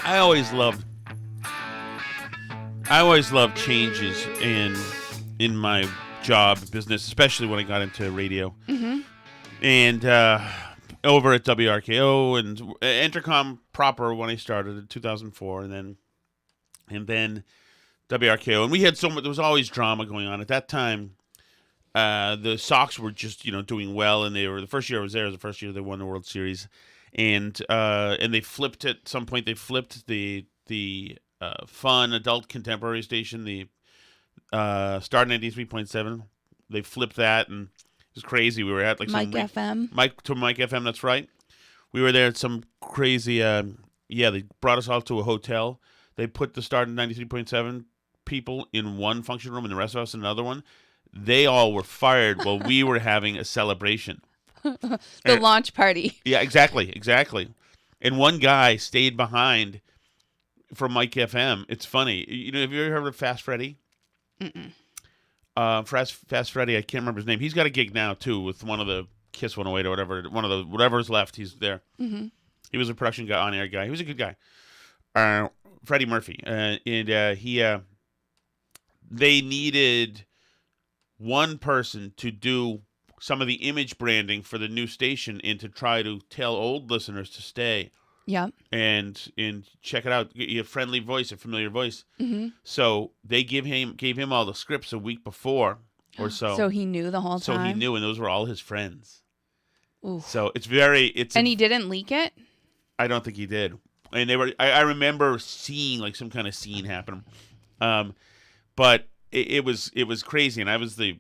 I always loved changes in my job business, especially when I got into radio. Mm-hmm. And over at WRKO and Intercom proper when I started in 2004, and then WRKO, and we had so much. There was always drama going on at that time. The Sox were just doing well, and they were the first year I was there. Was the first year they won the World Series, and they flipped at some point. They flipped the fun adult contemporary station, the Star 93.7. They flipped that, and it was crazy. We were at like Mike FM. Mike FM. That's right. We were there at some crazy. They brought us all to a hotel. They put the Star 93.7 people in one function room, and the rest of us in another one. They all were fired while we were having a celebration. The launch party. Yeah, exactly. And one guy stayed behind from Mike FM. It's funny. Have you ever heard of Fast Freddy? Mm-mm. Fast Freddy, I can't remember his name. He's got a gig now, too, with one of the Kiss 108 or whatever. Whatever's left, he's there. Mm-hmm. He was a production guy, on-air guy. He was a good guy. Freddie Murphy. They needed one person to do some of the image branding for the new station and to try to tell old listeners to stay. Yeah. And check it out. Get you a friendly voice, a familiar voice. Mm-hmm. So they gave him all the scripts a week before or so. So he knew the whole time? So he knew, and those were all his friends. Ooh. So he didn't leak it? I don't think he did. And I remember seeing like some kind of scene happen. But it was crazy, and I was the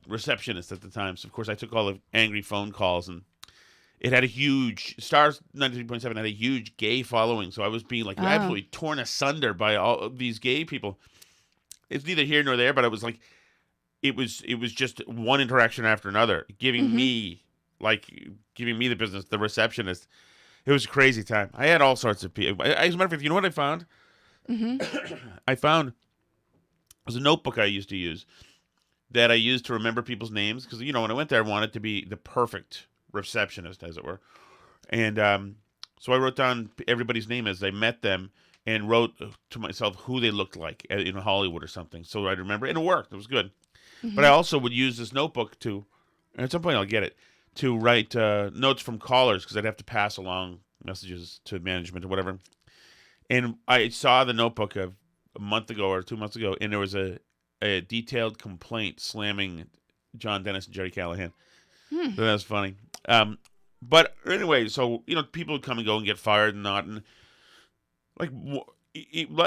receptionist at the time. So of course I took all the angry phone calls, and it had a huge Stars 93.7 had a huge gay following. So I was being like absolutely torn asunder by all of these gay people. It's neither here nor there, but it was like it was just one interaction after another, giving me the business, the receptionist. It was a crazy time. I had all sorts of people. As a matter of fact, you know what I found? Mm-hmm. I found. It was a notebook I used to use that I used to remember people's names because when I went there, I wanted to be the perfect receptionist, as it were, and so I wrote down everybody's name as I met them and wrote to myself who they looked like in Hollywood or something, so I'd remember, and it worked. It was good, but I also would use this notebook to, and at some point I'll get it, to write notes from callers because I'd have to pass along messages to management or whatever, and I saw the notebook of a month ago or 2 months ago, and there was a detailed complaint slamming John Dennis and Jerry Callahan. So that's funny. But anyway, so people would come and go and get fired and not, and like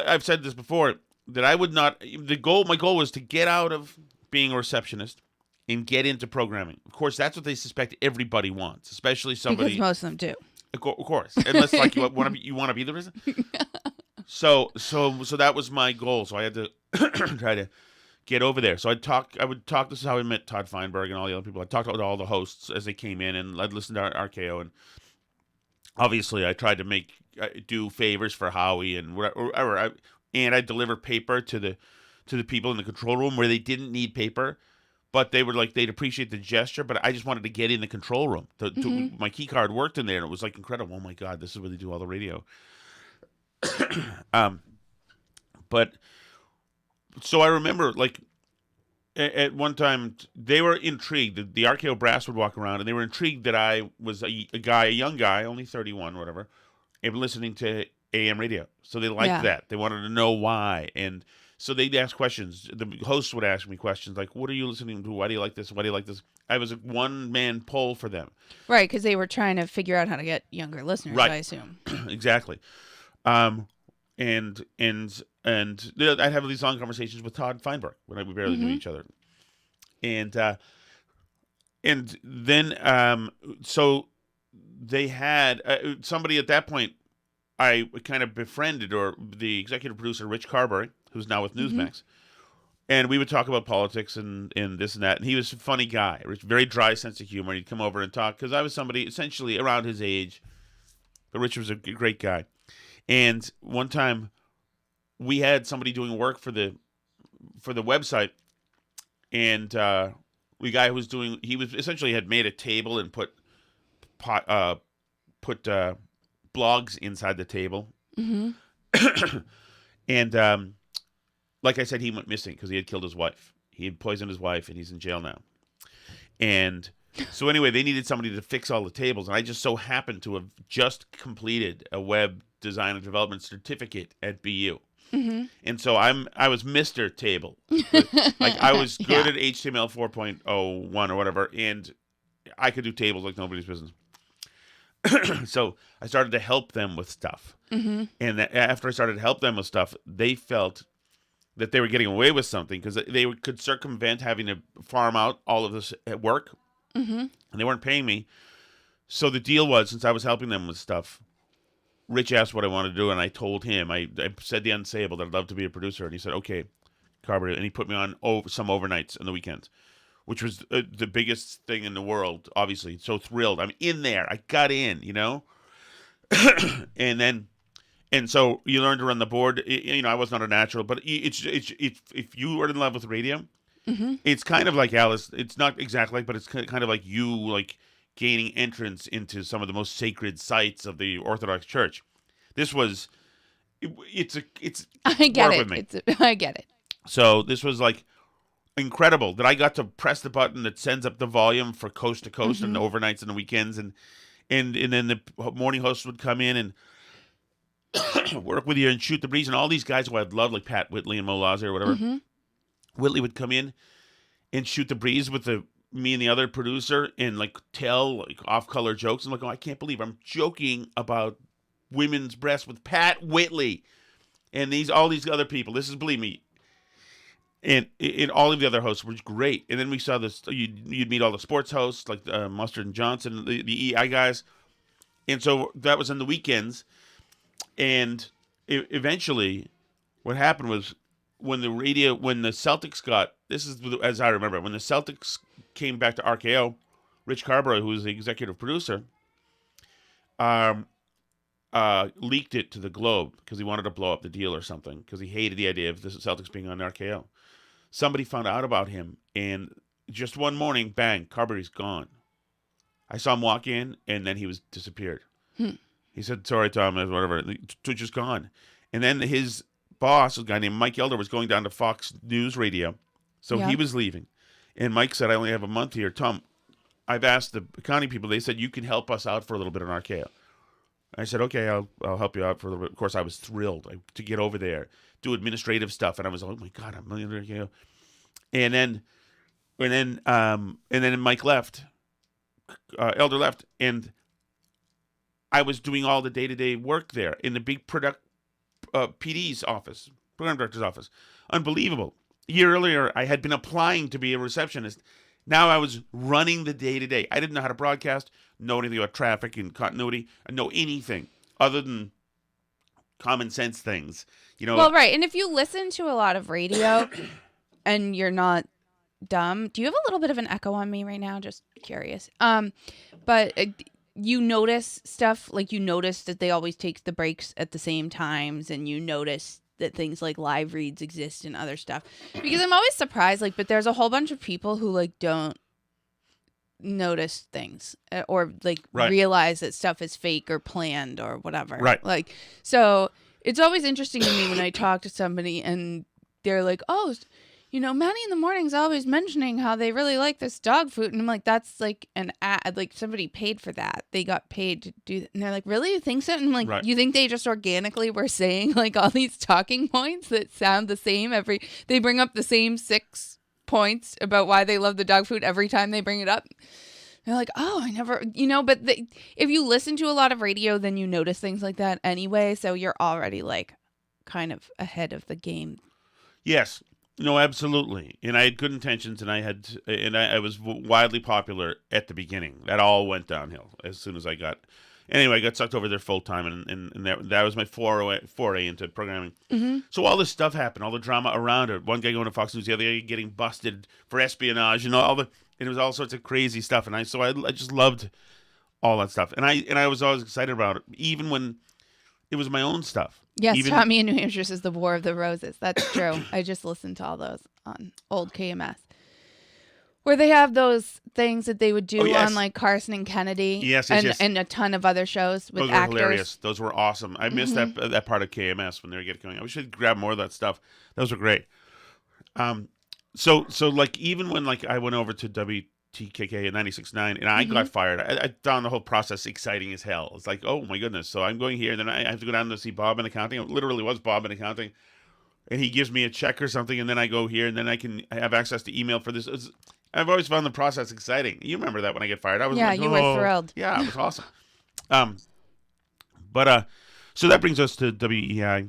I've said this before that I would not. My goal was to get out of being a receptionist and get into programming. Of course, that's what they suspect everybody wants, especially somebody. Because most of them do. Of course, unless like you want to be the reason. So that was my goal. So I had to try to get over there. So I would talk. This is how I met Todd Feinberg and all the other people. I talked to all the hosts as they came in, and I'd listen to RKO. And obviously, I tried to do favors for Howie and whatever. And I deliver paper to the people in the control room where they didn't need paper, but they were like they'd appreciate the gesture. But I just wanted to get in the control room. My key card worked in there, and it was like incredible. Oh my God, this is where they do all the radio. But so I remember like at one time they were intrigued. The RKO brass would walk around and they were intrigued that I was a young guy, only 31, whatever, and listening to AM radio. So they liked that. They wanted to know why. And so they'd ask questions. The hosts would ask me questions like, what are you listening to? Why do you like this? Why do you like this? I was a one-man poll for them. Right, because they were trying to figure out how to get younger listeners, right. I assume. Exactly. And I'd have these long conversations with Todd Feinberg when we barely knew each other, and then so they had somebody at that point I kind of befriended, or the executive producer Rich Carberry, who's now with Newsmax, and we would talk about politics and this and that, and he was a funny guy, very dry sense of humor. He'd come over and talk because I was somebody essentially around his age, but Rich was a great guy. And one time, we had somebody doing work for the website, and the guy who was doing, he was essentially had made a table and put blogs inside the table Mm-hmm. And like I said, he went missing because he had killed his wife. He had poisoned his wife, and he's in jail now. And so anyway, they needed somebody to fix all the tables, and I just so happened to have just completed a web design and development certificate at BU. Mm-hmm. And so I was Mr. Table. Like I was good Yeah. at HTML 4.01 or whatever, and I could do tables like nobody's business. So I started to help them with stuff. Mm-hmm. And after I started to help them with stuff, they felt that they were getting away with something because they could circumvent having to farm out all of this at work, Mm-hmm. and they weren't paying me. So the deal was, since I was helping them with stuff, Rich asked what I wanted to do, and I told him, I said the unsayable, that I'd love to be a producer, and he said, okay, Carberry, and he put me on some overnights and the weekends, which was the biggest thing in the world, obviously. So thrilled. I'm in there. I got in, and so you learn to run the board. I was not a natural, but it's if you are in love with radio, Mm-hmm. it's kind of like Alice. It's not exactly like, but it's kind of like you gaining entrance into some of the most sacred sites of the Orthodox Church. This was, it's I get work it. with me. I get it. So this was like incredible that I got to press the button that sends up the volume for coast to coast and overnights and the weekends, and then the morning host would come in and work with you and shoot the breeze, and all these guys who I'd love, like Pat Whitley and Mo Laza or whatever. Mm-hmm. Whitley would come in and shoot the breeze with me and the other producer and tell off-color jokes. I'm like, oh, I can't believe I'm joking about women's breasts with Pat Whitley and all these other people. This is, believe me, and all of the other hosts were great. And then we saw this. You'd meet all the sports hosts like Mustard and Johnson, the EI guys, and so that was on the weekends. And eventually, what happened was when the Celtics got, this is as I remember, when the Celtics came back to RKO, Rich Carberry, who was the executive producer, leaked it to the Globe because he wanted to blow up the deal or something because he hated the idea of the Celtics being on RKO. Somebody found out about him, and just one morning, bang, Carberry's gone. I saw him walk in, and then he was disappeared. He said, sorry, Tom, whatever. Just gone. And then his boss, a guy named Mike Elder, was going down to Fox News Radio. So he was leaving. And Mike said, I only have a month here. Tom, I've asked the accounting people. They said, you can help us out for a little bit on RKO. I said, okay, I'll help you out for a little bit. Of course, I was thrilled to get over there, do administrative stuff. And I was like, oh, my God, I'm on RKO. And then Mike left. Elder left. And I was doing all the day-to-day work there in the big PD's office, program director's office. Unbelievable. A year earlier, I had been applying to be a receptionist. Now I was running the day-to-day. I didn't know how to broadcast, know anything about traffic and continuity, know anything other than common sense things. Well, right. And if you listen to a lot of radio and you're not dumb, do you have a little bit of an echo on me right now? Just curious. But you notice stuff, like you notice that they always take the breaks at the same times, and you notice that things like live reads exist and other stuff. Because I'm always surprised, but there's a whole bunch of people who don't notice things or realize that stuff is fake or planned or whatever. Right. So it's always interesting to me when I talk to somebody and they're like, oh, Maddie in the morning's always mentioning how they really like this dog food. And I'm like, that's like an ad. Like somebody paid for that. They got paid to do that. And they're like, really? You think so? And I'm like, right. You think they just organically were saying all these talking points that sound the same they bring up the same 6 points about why they love the dog food every time they bring it up. They're like, oh, I never, but if you listen to a lot of radio, then you notice things like that anyway. So you're already kind of ahead of the game. Yes. No, absolutely. And I had good intentions, and I was wildly popular at the beginning. That all went downhill as soon as I got sucked over there full time, and that was my foray into programming. Mm-hmm. So all this stuff happened, all the drama around it. One guy going to Fox News, the other guy getting busted for espionage, and and it was all sorts of crazy stuff. And I just loved all that stuff, and I was always excited about it, even when it was my own stuff. Yes, Tommy in New Hampshire is the War of the Roses. That's true. I just listened to all those on old KMS. Where they have those things that they would Oh, do yes. on like Carson and Kennedy, Yes, yes. and a ton of other shows with Those were actors. hilarious. Those were awesome. I missed that part of KMS when they were getting going. I should grab more of that stuff. Those were great. Um, so like even when like I went over to WTKK at 96.9 and I got fired, I found the whole process exciting as hell. It's like, oh my goodness. So I'm going here, and then I have to go down to see Bob in accounting. It literally was Bob in accounting, and he gives me a check or something, and then I go here, and then I can have access to email for this. I've always found the process exciting. You remember that when I get fired, I was like, you were thrilled. Yeah, it was awesome. Um, but so that brings us to WEI.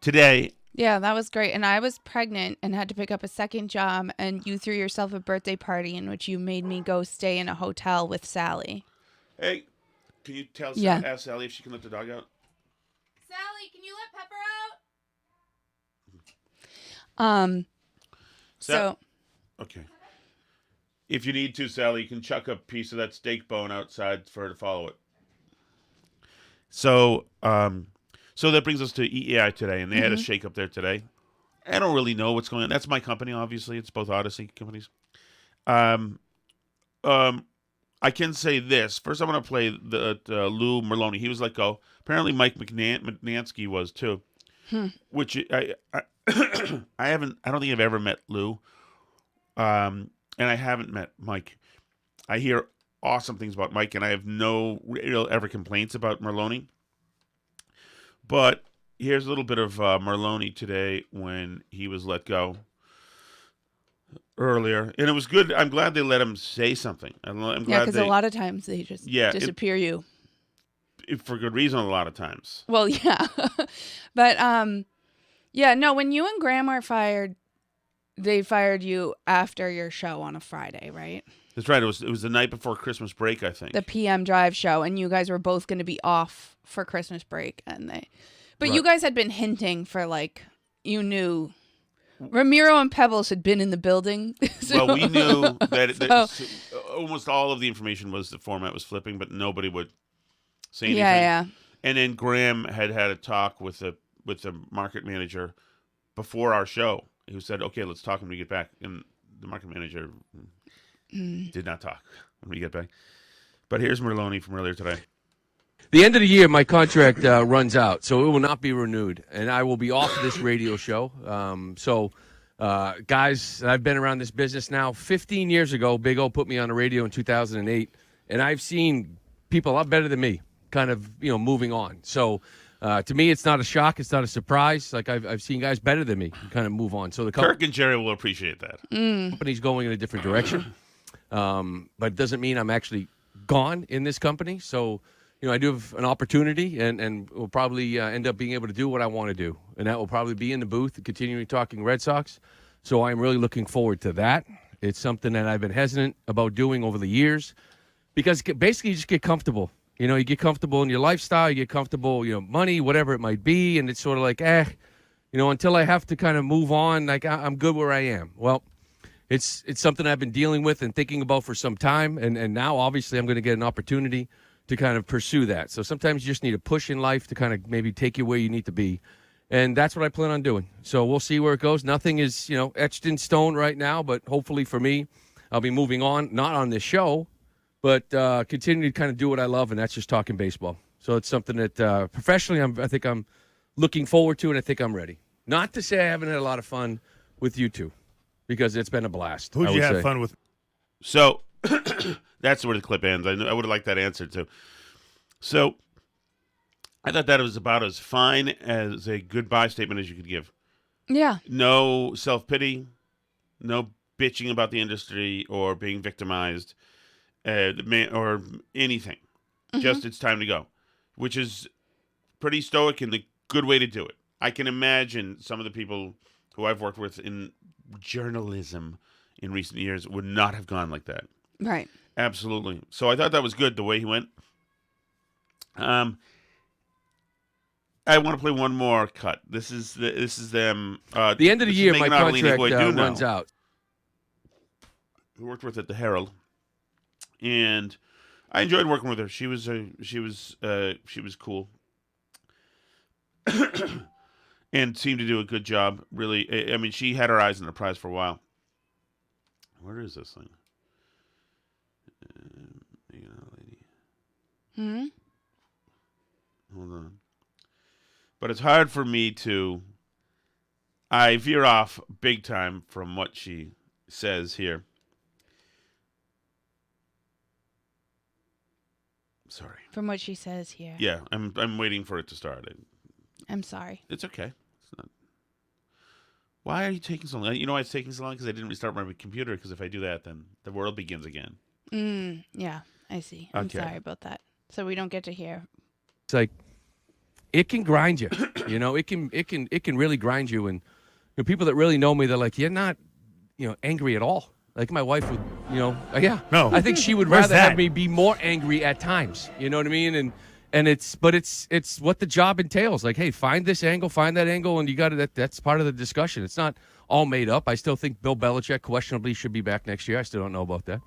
Today, Yeah, that was great. And I was pregnant and had to pick up a second job, and you threw yourself a birthday party in which you made me go stay in a hotel with Sally. hey, can you ask Sally if she can let the dog out? Sally, can you let Pepper out? So okay. If you need to, Sally, you can chuck a piece of that steak bone outside for her to follow it. So that brings us to EEI today, and they had a shake up there today. I don't really know what's going on. That's my company, obviously. It's both Odyssey companies. I can say this. First, I want to play the Lou Merloni. He was let go. Apparently, Mike McNansky was too. Which I I haven't. I don't think I've ever met Lou. And I haven't met Mike. I hear awesome things about Mike, and I have no real ever complaints about Merloni. But here's a little bit of Merloni today when he was let go earlier, and it was good. I'm glad they let him say something. I'm glad because a lot of times they just disappear you for good reason. A lot of times. Well, yeah, but yeah, no. When you and Graham were fired, they fired you after your show on a Friday, right? That's right. It was the night before Christmas break, I think. The PM Drive show, and you guys were both going to be off for Christmas break, but you guys had been hinting for like you knew. Ramiro and Pebbles had been in the building. So, well, we knew that almost all of the information was the format was flipping, but nobody would say anything. Yeah. And then Graham had a talk with the market manager before our show. Who said, "Okay, let's talk when we get back." And the market manager did not talk when we get back. But here's Merloni from earlier today. The end of the year, my contract runs out, so it will not be renewed, and I will be off of this radio show. Guys, I've been around this business now 15 years ago. Big O put me on the radio in 2008, and I've seen people a lot better than me kind of, moving on. So to me, it's not a shock. It's not a surprise. Like I've seen guys better than me kind of move on. So the Kirk and Jerry will appreciate that. Company's going in a different direction, but it doesn't mean I'm actually gone in this company. So I do have an opportunity, and we'll probably end up being able to do what I want to do, and that will probably be in the booth and continuing talking Red Sox. So I'm really looking forward to that. It's something that I've been hesitant about doing over the years because basically you just get comfortable. You get comfortable in your lifestyle, you get comfortable, money, whatever it might be, and it's sort of like, until I have to kind of move on, like I'm good where I am. Well, it's something I've been dealing with and thinking about for some time, and now obviously I'm going to get an opportunity to kind of pursue that. So sometimes you just need a push in life to kind of maybe take you where you need to be. And that's what I plan on doing. So we'll see where it goes. Nothing is, etched in stone right now, but hopefully for me, I'll be moving on, not on this show, but continue to kind of do what I love, and that's just talking baseball. So it's something that professionally I think I'm looking forward to, and I think I'm ready. Not to say I haven't had a lot of fun with you two, because it's been a blast. Who'd you have fun with? So that's where the clip ends. I would have liked that answer too. So I thought that was about as fine as a goodbye statement as you could give. Yeah. No self-pity, no bitching about the industry or being victimized or anything. Just it's time to go, which is pretty stoic and the good way to do it. I can imagine some of the people who I've worked with in journalism in recent years would not have gone like that. Right. Absolutely. So I thought that was good the way he went. I want to play one more cut. This is them. The end of the year, my Megan contract runs out. Who worked with at the Herald, and I enjoyed working with her. She was cool, and seemed to do a good job. Really, I mean, she had her eyes on the prize for a while. Where is this thing? Lady. Hmm? Hold on. But it's hard for me to. I veer off big time from what she says here. Sorry. From what she says here. Yeah, I'm waiting for it to start. I'm sorry. It's okay. It's not. Why are you taking so long? You know why it's taking so long? Because I didn't restart my computer. Because if I do that, then the world begins again. Yeah, I see. I'm Okay. sorry about that. So we don't get to hear. It's like it can grind you. It can really grind you. And people that really know me, they're like, you're not, angry at all. Like my wife would, yeah. No. I think she would Where's rather that? have me be more angry at times. You know what I mean? And it's what the job entails. Like, hey, find this angle, find that angle, and you got to. That's part of the discussion. It's not all made up. I still think Bill Belichick questionably should be back next year. I still don't know about that.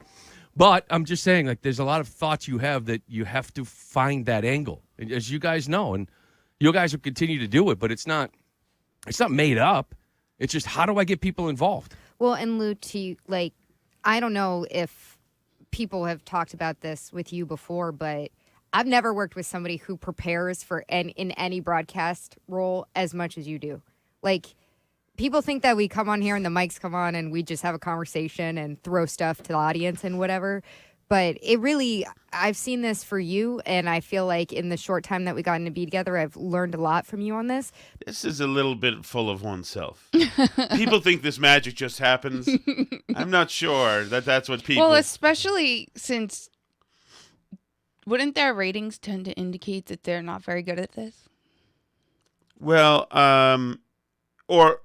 But I'm just saying, like, there's a lot of thoughts you have that you have to find that angle, as you guys know, and you guys will continue to do it. But it's not made up. It's just, how do I get people involved? Well, and Lou, I don't know if people have talked about this with you before, but I've never worked with somebody who prepares for in any broadcast role as much as you do. Like, people think that we come on here and the mics come on and we just have a conversation and throw stuff to the audience and whatever. But I've seen this for you, and I feel like in the short time that we gotten to be together, I've learned a lot from you on this. This is a little bit full of oneself. People think this magic just happens. I'm not sure that's what people. Well, especially since wouldn't their ratings tend to indicate that they're not very good at this? Well, or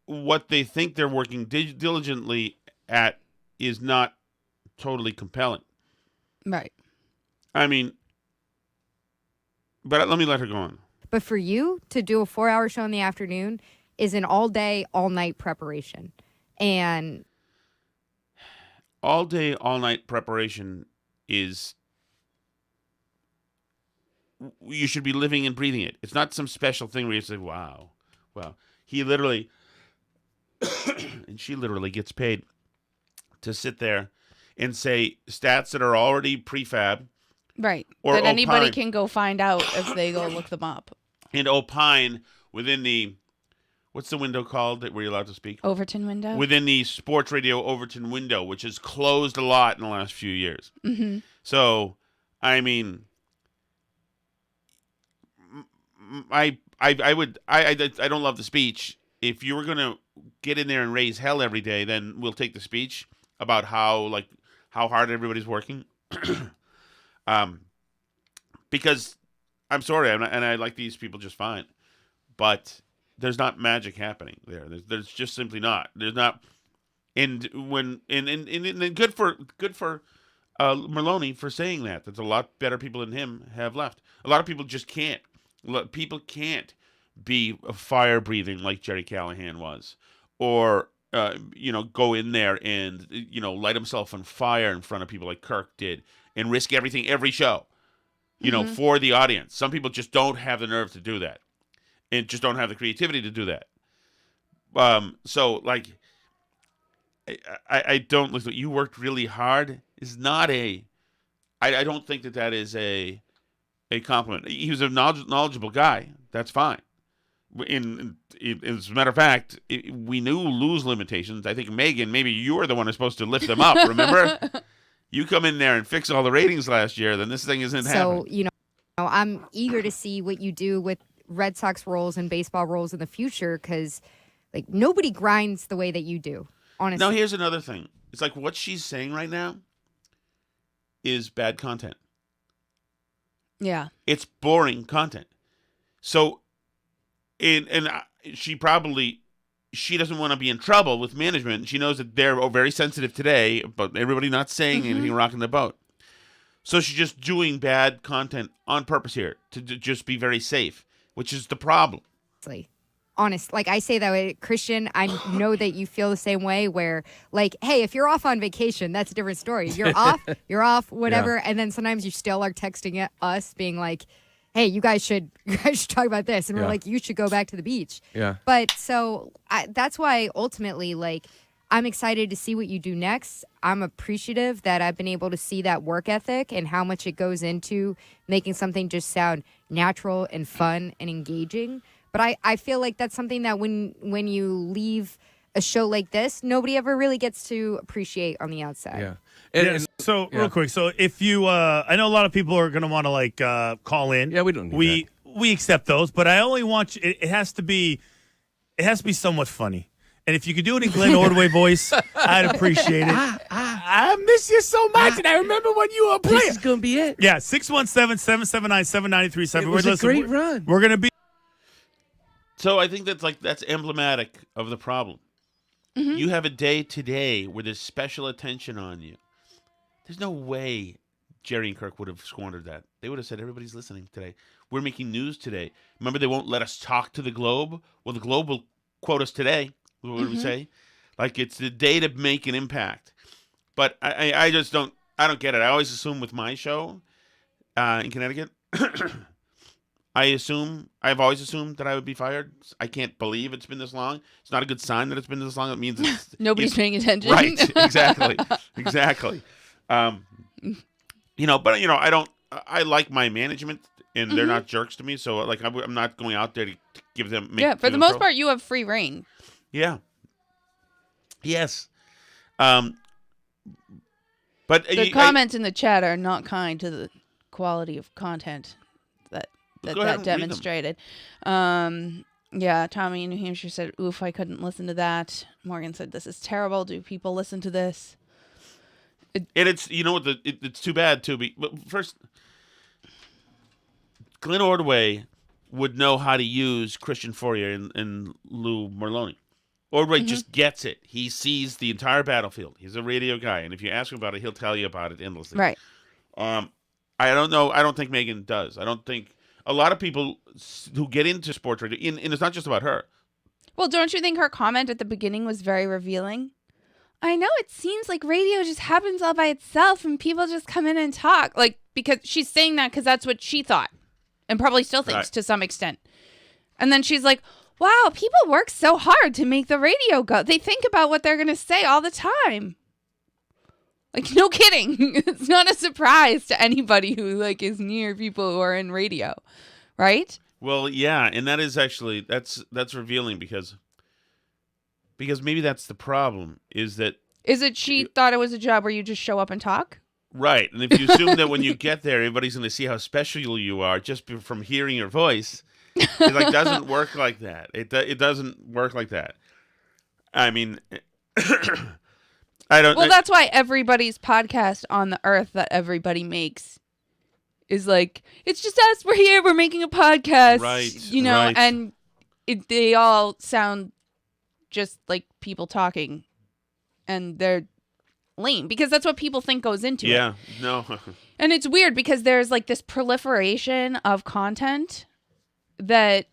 what they think they're working diligently at is not totally compelling. Right. I mean, but let me let her go on. But for you to do a 4-hour show in the afternoon is an all day, all night preparation. And all day, all night preparation is, you should be living and breathing it. It's not some special thing where you say, wow. Well, he literally, and she literally gets paid to sit there and say stats that are already prefab. Right. Or that anybody opine. can go find out if they go look them up. And opine within the, what's the window called where you're allowed to speak? Overton window? Within the sports radio Overton window, which has closed a lot in the last few years. Mm-hmm. So, I mean, I don't love the speech. If you were going to get in there and raise hell every day, then we'll take the speech about how hard everybody's working. Because I'm sorry, and I like these people just fine, but there's not magic happening there. There's just simply not. There's not. And good for Merloni for saying that. There's a lot better people than him have left. A lot of people just can't. People can't be fire breathing like Jerry Callahan was, or go in there and light himself on fire in front of people like Kirk did, and risk everything every show, for the audience. Some people just don't have the nerve to do that, and just don't have the creativity to do that. So like, I don't listen. You worked really hard is not a. I don't think that is a compliment. He was a knowledgeable guy. That's fine. As a matter of fact, we knew Lou's limitations. I think, Megan, maybe you were the one who's supposed to lift them up. Remember? You come in there and fix all the ratings last year, then this thing isn't happening. So, I'm eager to see what you do with Red Sox roles and baseball roles in the future, because like nobody grinds the way that you do, honestly. Now, here's another thing. It's like what she's saying right now is bad content. Yeah. It's boring content. So, she doesn't want to be in trouble with management. She knows that they're very sensitive today, but everybody not saying anything, rocking the boat. So she's just doing bad content on purpose here to just be very safe, which is the problem. Honest, like I say that way, Christian, I know that you feel the same way where, like, hey, if you're off on vacation, that's a different story. You're off, whatever. Yeah. And then sometimes you still are texting us being like, hey, you guys should talk about this. And we're like, you should go back to the beach. Yeah. But so that's why ultimately, like, I'm excited to see what you do next. I'm appreciative that I've been able to see that work ethic and how much it goes into making something just sound natural and fun and engaging. But I feel like that's something that when you leave a show like this, nobody ever really gets to appreciate on the outside. Yeah. Real quick. So if you, I know a lot of people are going to want to call in. Yeah, we don't need we accept those, but I only want you, it has to be somewhat funny. And if you could do it in Glenn Ordway voice, I'd appreciate it. I miss you so much, and I remember when you were playing. This is going to be it. Yeah, 617-779-7937. It was a great run. We're going to be. So I think that's emblematic of the problem. Mm-hmm. You have a day today where there's special attention on you. There's no way Jerry and Kirk would have squandered that. They would have said, everybody's listening today. We're making news today. Remember, they won't let us talk to the Globe? Well, the Globe will quote us today. What do we say? Like, it's the day to make an impact. But I just don't get it. I always assume with my show in Connecticut, I've always assumed that I would be fired. I can't believe it's been this long. It's not a good sign that it's been this long. It means Nobody's paying attention. Right. Exactly. But I don't. I like my management, and they're not jerks to me. So like, I'm not going out there to give them. For the most part, you have free reign. Yeah. Yes. But the comments in the chat are not kind to the quality of content that demonstrated. Yeah, Tommy in New Hampshire said, "Oof, I couldn't listen to that." Morgan said, "This is terrible. Do people listen to this?" It's it's too bad too. But first, Glenn Ordway would know how to use Christian Fourier and Lou Merloni. Ordway just gets it. He sees the entire battlefield. He's a radio guy, and if you ask him about it, he'll tell you about it endlessly. Right. I don't know. I don't think Megan does. I don't think a lot of people who get into sports radio, and it's not just about her. Well, don't you think her comment at the beginning was very revealing? I know it seems like radio just happens all by itself and people just come in and talk. Like, because she's saying that because that's what she thought and probably still thinks to some extent. And then she's like, wow, people work so hard to make the radio go. They think about what they're going to say all the time. Like, no kidding. It's not a surprise to anybody who is near people who are in radio, right? Well, yeah, and that is actually that's revealing because maybe that's the problem is it she thought it was a job where you just show up and talk? Right. And if you assume that when you get there everybody's going to see how special you are just from hearing your voice, it doesn't work like that. It doesn't work like that. I mean, I don't. Well, that's why everybody's podcast on the earth that everybody makes is it's just us. We're here. We're making a podcast. Right. Right. And they all sound just like people talking, and they're lame because that's what people think goes into it. Yeah. No. And it's weird because there's this proliferation of content that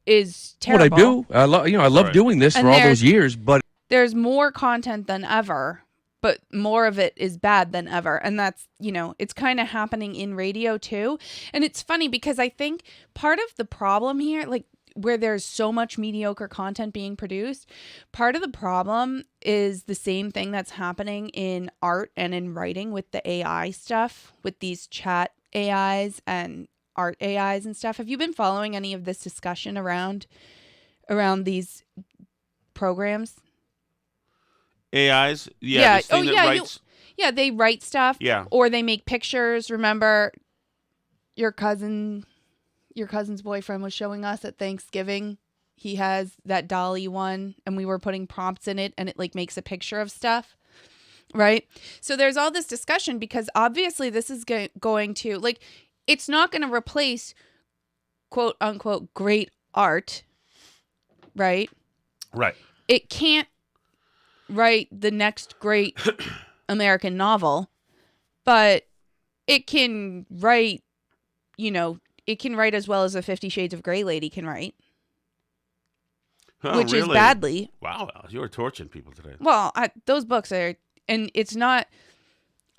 is terrible. What I do, I love doing this for all those years, but there's more content than ever, but more of it is bad than ever. And that's, it's kind of happening in radio too. And it's funny because I think part of the problem here, where there's so much mediocre content being produced, part of the problem is the same thing that's happening in art and in writing with the AI stuff, with these chat AIs and art AIs and stuff. Have you been following any of this discussion around these programs? AIs? Yeah. They write stuff. Yeah. Or they make pictures. Remember your cousin's boyfriend was showing us at Thanksgiving. He has that Dolly one, and we were putting prompts in it, and it makes a picture of stuff. Right? So there's all this discussion because obviously this is going to, it's not going to replace quote unquote great art. Right? Right. It can't write the next great American novel, but it can write, it can write as well as a 50 Shades of Grey lady can write. Oh, which really? is badly. Wow, you were torching people today. Well, those books are, and it's not,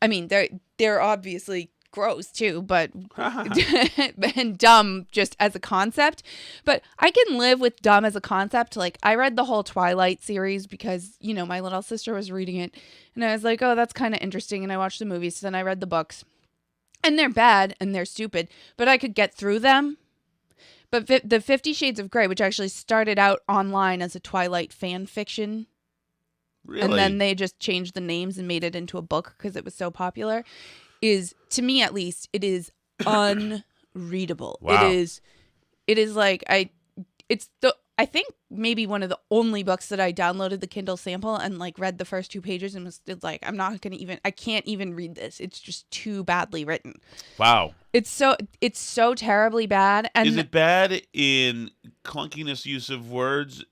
I mean, they're obviously gross too, but and dumb just as a concept. But I can live with dumb as a concept. Like I read the whole Twilight series because, you know, my little sister was reading it and I was like, oh, that's kind of interesting. And I watched the movies. So then I read the books and they're bad and they're stupid, but I could get through them. But the 50 Shades of Grey, which actually started out online as a Twilight fan fiction. Really? And then they just changed the names and made it into a book because it was so popular. Is, to me at least, it is unreadable. Wow. It is like I think maybe one of the only books that I downloaded the Kindle sample and like read the first 2 pages and was like, I can't even read this. It's just too badly written. Wow. It's so terribly bad. And is it bad in clunkiness, use of words,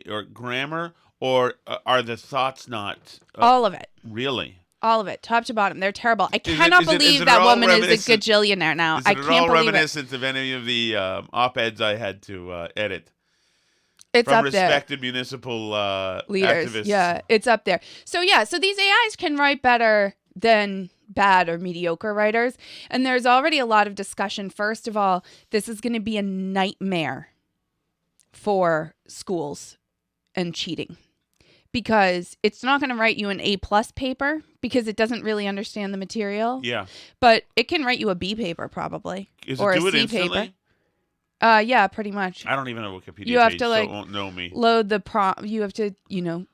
or grammar, or are the thoughts not all of it? Really? All of it, top to bottom. They're terrible. I Is cannot it believe at that all woman is a reminiscent- gajillionaire now. Is I it can't at all believe it. reminiscent of any of the op-eds I had to edit? It's From up there. respected municipal Leaders. activists. Yeah, it's up there. So these AIs can write better than bad or mediocre writers. And there's already a lot of discussion. First of all, this is going to be a nightmare for schools and cheating. Because it's not going to write you an A+ paper because it doesn't really understand the material. Yeah. But it can write you a B paper probably. Is or it do a it C instantly? paper. Yeah, pretty much. I don't even know Wikipedia You have page, to, so like, it won't know me. Load the prompt. You have to,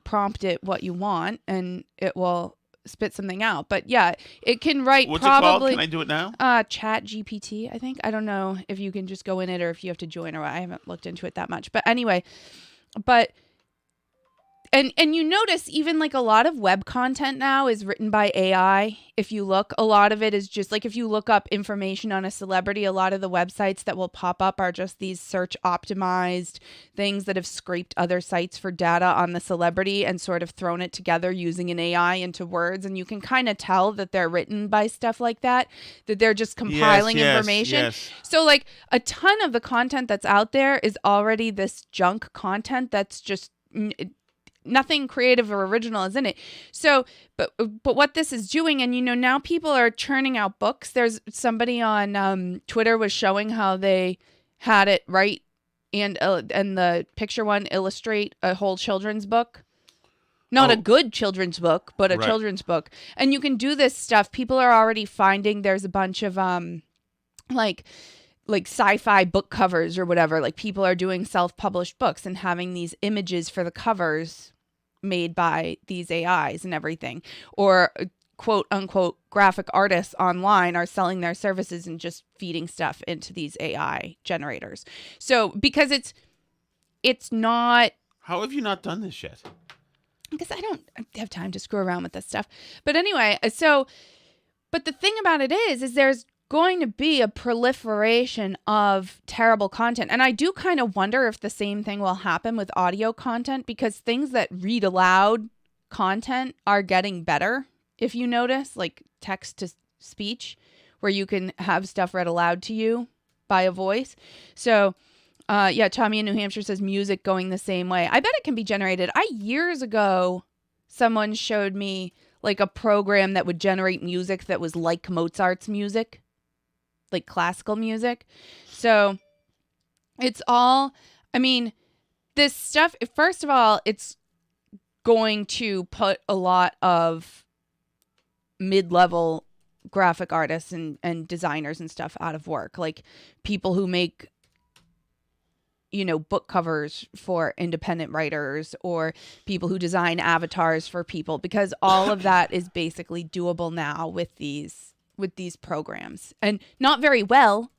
prompt it what you want and it will spit something out. But yeah, it can write What's it called? probably Can I do it now? ChatGPT, I think. I don't know if you can just go in it or if you have to join or what. I haven't looked into it that much. But anyway, And you notice even like a lot of web content now is written by AI. If you look, a lot of it is just like if you look up information on a celebrity, a lot of the websites that will pop up are just these search optimized things that have scraped other sites for data on the celebrity and sort of thrown it together using an AI into words. And you can kind of tell that they're written by stuff like that they're just compiling information. Yes. So like a ton of the content that's out there is already this junk content that's just nothing creative or original is in it. So, but what this is doing, and now people are churning out books. There's somebody on Twitter was showing how they had it write and the picture one illustrate a whole children's book. Not a good children's book, but a children's book. And you can do this stuff. People are already finding there's a bunch of like sci-fi book covers or whatever. Like people are doing self-published books and having these images for the covers made by these AIs and everything. Or quote unquote graphic artists online are selling their services and just feeding stuff into these AI generators. So because it's not. How have you not done this yet? Because I don't have time to screw around with this stuff. But anyway, but the thing about it is there's going to be a proliferation of terrible content. And I do kind of wonder if the same thing will happen with audio content, because things that read aloud content are getting better. If you notice, like text to speech, where you can have stuff read aloud to you by a voice. So, Tommy in New Hampshire says music going the same way. I bet it can be generated. Years ago, someone showed me like a program that would generate music that was like Mozart's music. Like classical music. So it's all, this stuff, first of all, it's going to put a lot of mid-level graphic artists and designers and stuff out of work. Like people who make, book covers for independent writers or people who design avatars for people, because all of that is basically doable now with these programs. And not very well,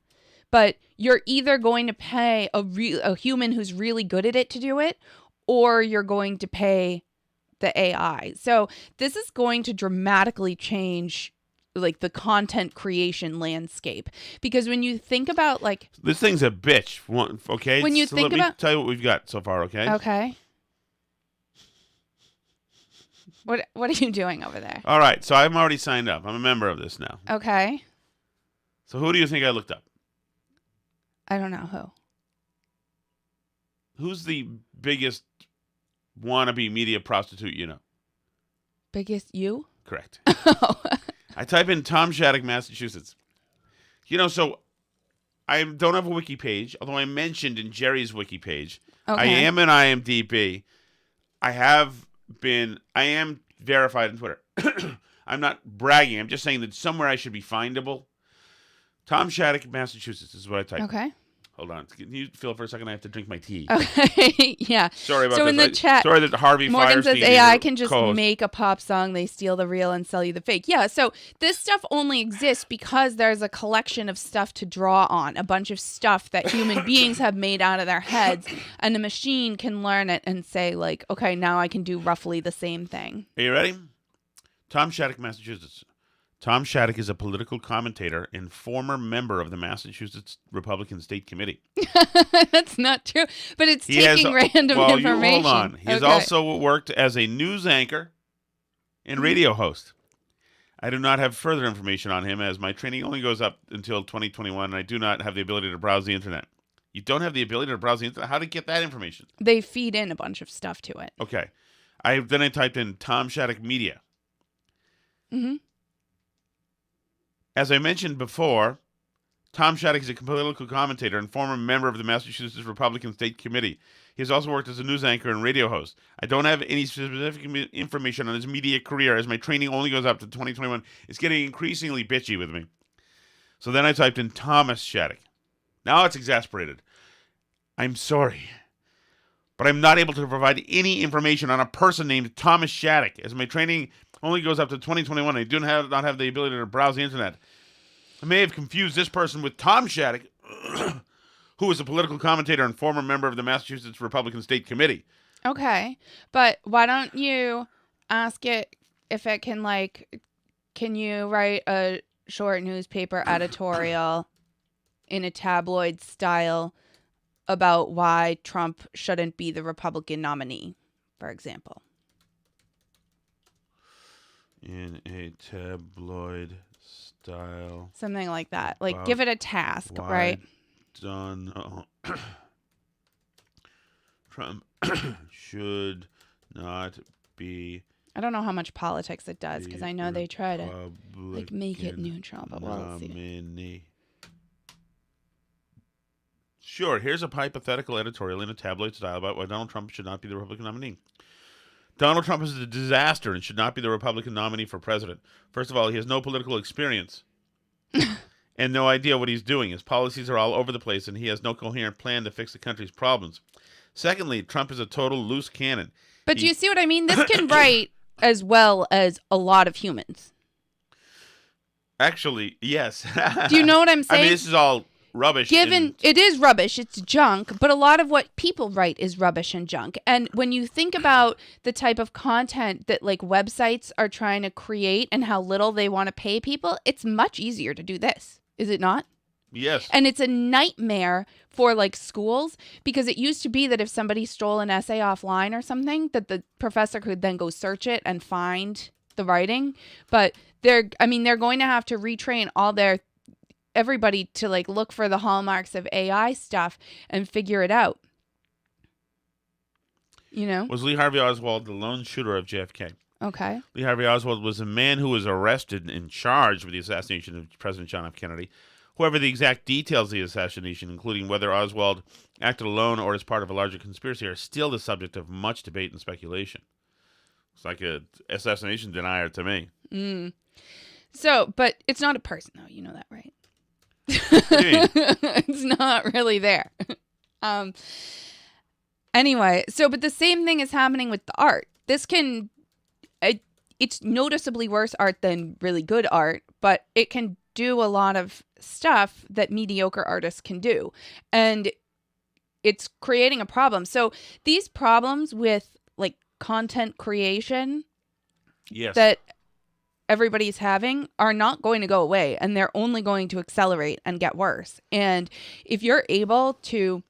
but you're either going to pay a human who's really good at it to do it, or you're going to pay the AI. So this is going to dramatically change like the content creation landscape, because when you think about like this thing's a bitch. Okay, when you so think let about me tell you what we've got so far. Okay. What are you doing over there? All right, so I'm already signed up. I'm a member of this now. Okay. So who do you think I looked up? I don't know Who's the biggest wannabe media prostitute you know? Biggest you? Correct. Oh. I type in Tom Shattuck, Massachusetts. So I don't have a wiki page, although I mentioned in Jerry's wiki page. Okay. I am in IMDb. I am verified on Twitter. I'm not bragging. I'm just saying that somewhere I should be findable. Tom Shattuck, Massachusetts is what I typed. Okay. Hold on. Can you feel for a second? I have to drink my tea. Okay. Yeah. Sorry about So this. in the chat, sorry that Harvey Morgan Firestein says is AI your can just co-host. make a pop song. They steal the real and sell you the fake. Yeah. So this stuff only exists because there's a collection of stuff to draw on, a bunch of stuff that human beings have made out of their heads, and the machine can learn it and say, like, okay, now I can do roughly the same thing. Are you ready? Tom Shattuck, Massachusetts. Tom Shattuck is a political commentator and former member of the Massachusetts Republican State Committee. That's not true, but it's He has- taking random well, information. hold on. He has Okay. also worked as a news anchor and radio host. I do not have further information on him as my training only goes up until 2021, and I do not have the ability to browse the internet. You don't have the ability to browse the internet? How to get that information? They feed in a bunch of stuff to it. Okay. Then I typed in Tom Shattuck Media. Mm-hmm. As I mentioned before, Tom Shattuck is a political commentator and former member of the Massachusetts Republican State Committee. He has also worked as a news anchor and radio host. I don't have any specific information on his media career as my training only goes up to 2021. It's getting increasingly bitchy with me. So then I typed in Thomas Shattuck. Now it's exasperated. I'm sorry, but I'm not able to provide any information on a person named Thomas Shattuck as my training only goes up to 2021. I do not have the ability to browse the internet. I may have confused this person with Tom Shattuck, who is a political commentator and former member of the Massachusetts Republican State Committee. Okay, but why don't you ask it if it can, like, can you write a short newspaper editorial in a tabloid style about why Trump shouldn't be the Republican nominee, for example? In a tabloid style. Something like that. Like, About give it a task, why right? Trump should not be I don't know how much politics it does, because I know they try to, like, make it Republican neutral, but we'll see. nominee. Sure, here's a hypothetical editorial in a tabloid style about why Donald Trump should not be the Republican nominee. Donald Trump is a disaster and should not be the Republican nominee for president. First of all, he has no political experience and no idea what he's doing. His policies are all over the place, and he has no coherent plan to fix the country's problems. Secondly, Trump is a total loose cannon. But do you see what I mean? This can write as well as a lot of humans. Actually, yes. Do you know what I'm I saying? mean, this is all rubbish. Given it is rubbish, it's junk, but a lot of what people write is rubbish and junk. And when you think about the type of content that, like, websites are trying to create and how little they want to pay people, it's much easier to do this, is it not? Yes. And it's a nightmare for, like, schools, because it used to be that if somebody stole an essay offline or something, that the professor could then go search it and find the writing. But they're going to have to retrain everybody to, like, look for the hallmarks of AI stuff and figure it out. You know? Was Lee Harvey Oswald the lone shooter of JFK? Okay. Lee Harvey Oswald was a man who was arrested and charged with the assassination of President John F. Kennedy. However, the exact details of the assassination, including whether Oswald acted alone or as part of a larger conspiracy, are still the subject of much debate and speculation. It's like an assassination denier to me. So, but it's not a person, though. You know that, right? What do you mean? It's not really there. Anyway, but the same thing is happening with the art. It's noticeably worse art than really good art, but it can do a lot of stuff that mediocre artists can do. And it's creating a problem. So these problems with, like, content creation Yes. that everybody's having are not going to go away, and they're only going to accelerate and get worse. And if you're able to,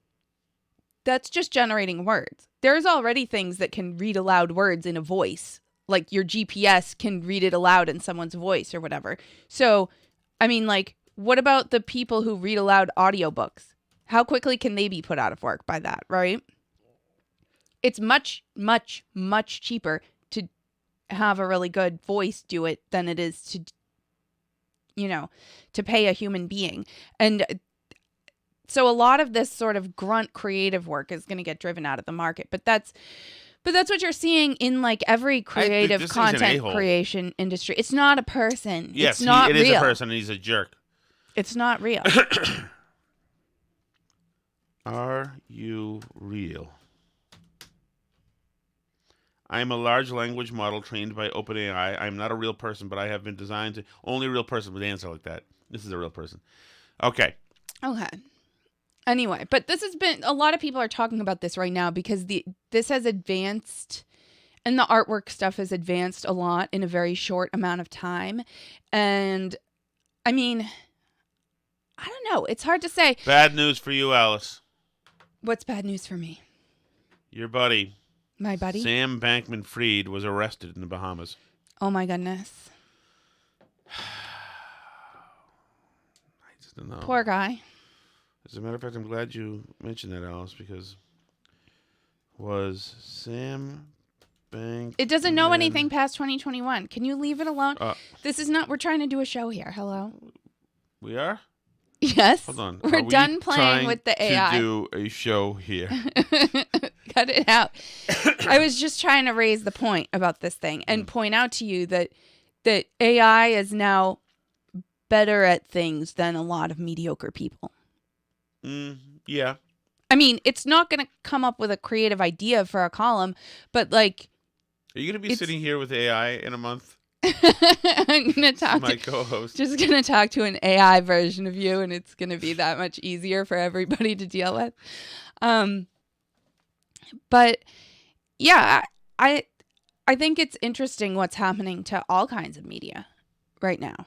that's just generating words. There's already things that can read aloud words in a voice, like your GPS can read it aloud in someone's voice or whatever. So, I mean, like, what about the people who read aloud audiobooks? How quickly can they be put out of work by that, right? It's much, much, much cheaper to have a really good voice do it than it is to to pay a human being. And so a lot of this sort of grunt creative work is going to get driven out of the market. But that's what you're seeing in like every creative this thing's an content a-hole. creation industry. It's not a person. Yes, it's not it real. is a person, and he's a jerk. It's not real. Are you real? I am a large language model trained by OpenAI. I am not a real person, but I have been designed to... Only a real person would answer like that. This is a real person. Okay. Okay. Anyway, but this has been... A lot of people are talking about this right now because this has advanced... And the artwork stuff has advanced a lot in a very short amount of time. And, I mean... I don't know. It's hard to say. Bad news for you, Alice. What's bad news for me? Your buddy... My buddy? Sam Bankman-Fried was arrested in the Bahamas. Oh my goodness. I just don't know. Poor guy. As a matter of fact, I'm glad you mentioned that, Alice, because was Sam Bankman... It doesn't know anything past 2021. Can you leave it alone? This is not... We're trying to do a show here. Hello? We are? Yes. Hold on. We're Are we done playing with the AI. to do a show here? Cut it out. I was just trying to raise the point about this thing and point out to you that AI is now better at things than a lot of mediocre people. Yeah. I mean, it's not going to come up with a creative idea for a column, but like... Are you going to be sitting here with AI in a month? I'm going to talk My co-host. Just going to talk to an AI version of you, and it's going to be that much easier for everybody to deal with. But yeah, I think it's interesting what's happening to all kinds of media right now.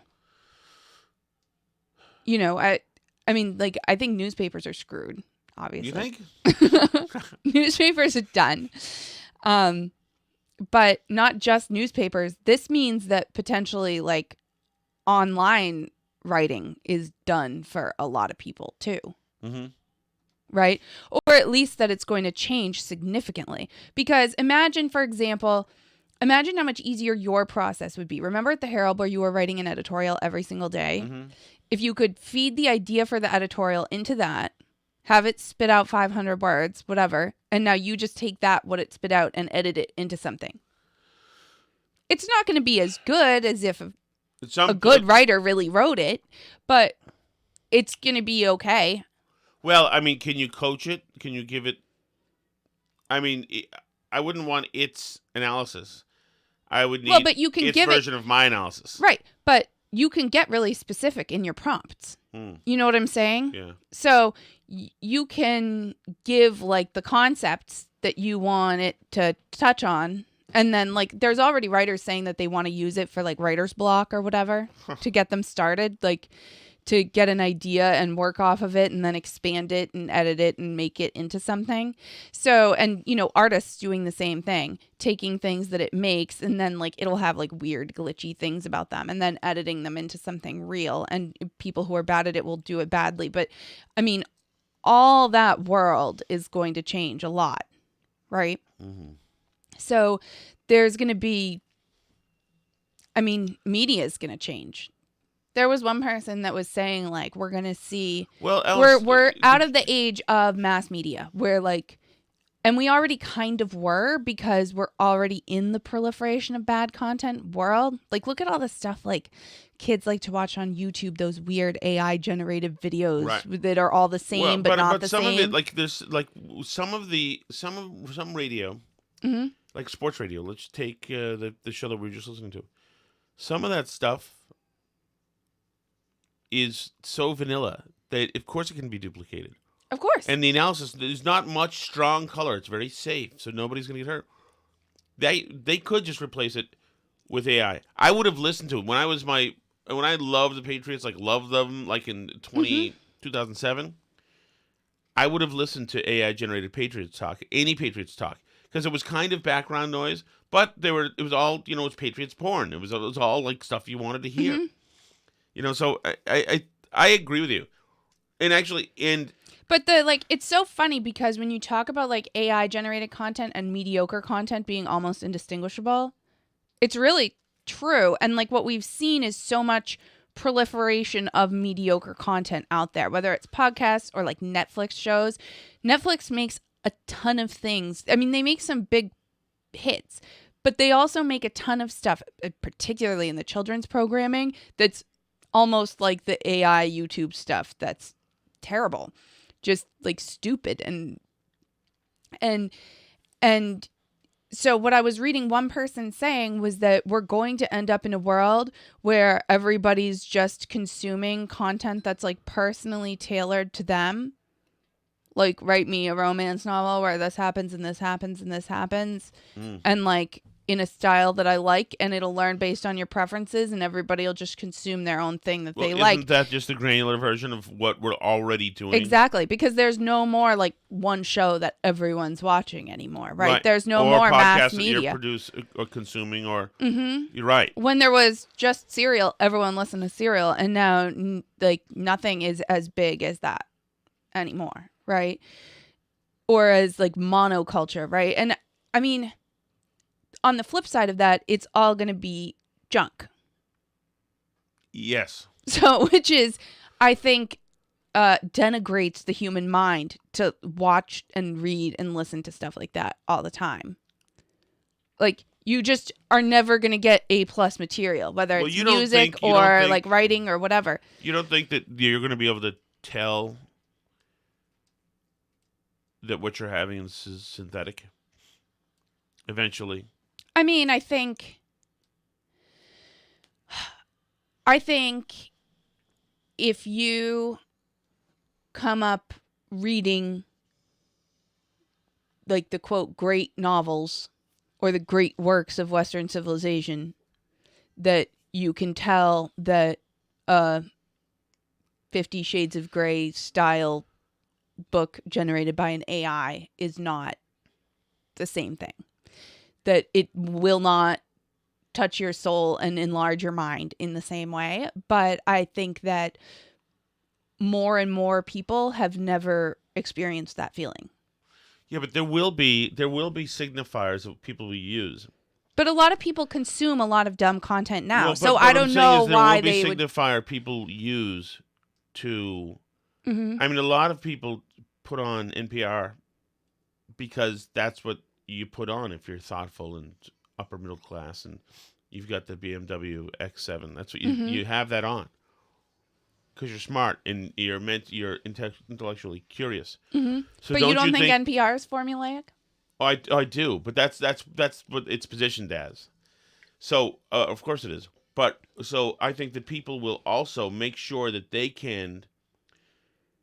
I mean, like, I think newspapers are screwed, obviously. You think? Newspapers are done. But not just newspapers. This means that potentially, like, online writing is done for a lot of people, too. Mm-hmm. Right? Or at least that it's going to change significantly. Because imagine, for example, how much easier your process would be. Remember at the Herald where you were writing an editorial every single day? Mm-hmm. If you could feed the idea for the editorial into that, have it spit out 500 words, whatever, and now you just take that, what it spit out, and edit it into something. It's not going to be as good as if a good writer really wrote it, but it's going to be okay. Well, I mean, can you coach it? Can you give it... I mean, I wouldn't want its analysis. I would need but you can its give version of my analysis. Right, but you can get really specific in your prompts. You know what I'm saying? Yeah. So you can give, like, the concepts that you want it to touch on. And then, like, there's already writers saying that they want to use it for, like, writer's block or whatever to get them started, like, to get an idea and work off of it and then expand it and edit it and make it into something. So, and, artists doing the same thing, taking things that it makes and then, like, it'll have, like, weird glitchy things about them and then editing them into something real. And people who are bad at it will do it badly. But, I mean, all that world is going to change a lot, right? Mm-hmm. So there's going to be, media is going to change. There was one person that was saying, like, we're going to see, well, Alice, we're out of the age of mass media. We're like, and we already kind of were because we're already in the proliferation of bad content world. Like, look at all the stuff, like, kids like to watch on YouTube, those weird AI generated videos that are all the same, but not the some same. of it, like, there's, like, some radio, mm-hmm. like sports radio. Let's take the show that we were just listening to. Some of that stuff is so vanilla that, of course, it can be duplicated. Of course. And the analysis, there's not much strong color. It's very safe, so nobody's going to get hurt. They could just replace it with AI. I would have listened to it when I loved the Patriots, like loved them, like in 2007. I would have listened to AI generated Patriots talk, any Patriots talk, because it was kind of background noise, but it was all, it's Patriots porn. It was all like stuff you wanted to hear. So I agree with you. And actually, but it's so funny because when you talk about, like, AI generated content and mediocre content being almost indistinguishable, it's really true. And, like, what we've seen is so much proliferation of mediocre content out there, whether it's podcasts or like Netflix shows. Netflix makes a ton of things. I mean, they make some big hits, but they also make a ton of stuff, particularly in the children's programming, that's almost like the AI YouTube stuff that's terrible, just like stupid. And so what I was reading one person saying was that we're going to end up in a world where everybody's just consuming content that's like personally tailored to them. Like, write me a romance novel where this happens and this happens and this happens. And like in a style that I like, and it'll learn based on your preferences, and everybody will just consume their own thing that they like. Isn't that just a granular version of what we're already doing? Exactly, because there's no more like one show that everyone's watching anymore, right? There's no or more mass podcasts media. That you're or consuming, or you're right. When there was just Serial, everyone listened to Serial, and now like nothing is as big as that anymore, right? Or as like monoculture, right? And I mean, on the flip side of that, it's all going to be junk. Yes. So, which is, I think, denigrates the human mind to watch and read and listen to stuff like that all the time. Like, you just are never going to get A+ material, whether it's music or like writing or whatever. You don't think that you're going to be able to tell that what you're having is synthetic eventually? I mean, I think if you come up reading like the quote great novels or the great works of Western civilization, that you can tell that 50 Shades of Grey style book generated by an AI is not the same thing. That it will not touch your soul and enlarge your mind in the same way. But I think that more and more people have never experienced that feeling. Yeah, but there will be signifiers that people will use. But a lot of people consume a lot of dumb content now. Well, so I don't know why they would. There will be signifier people use to. Mm-hmm. I mean, a lot of people put on NPR because that's what you put on if you're thoughtful and upper middle class, and you've got the BMW X7. That's what you have that on because you're smart and you're intellectually curious. Mm-hmm. So but you don't think NPR is formulaic? I do, but that's what it's positioned as. So of course it is. But so I think that people will also make sure that they can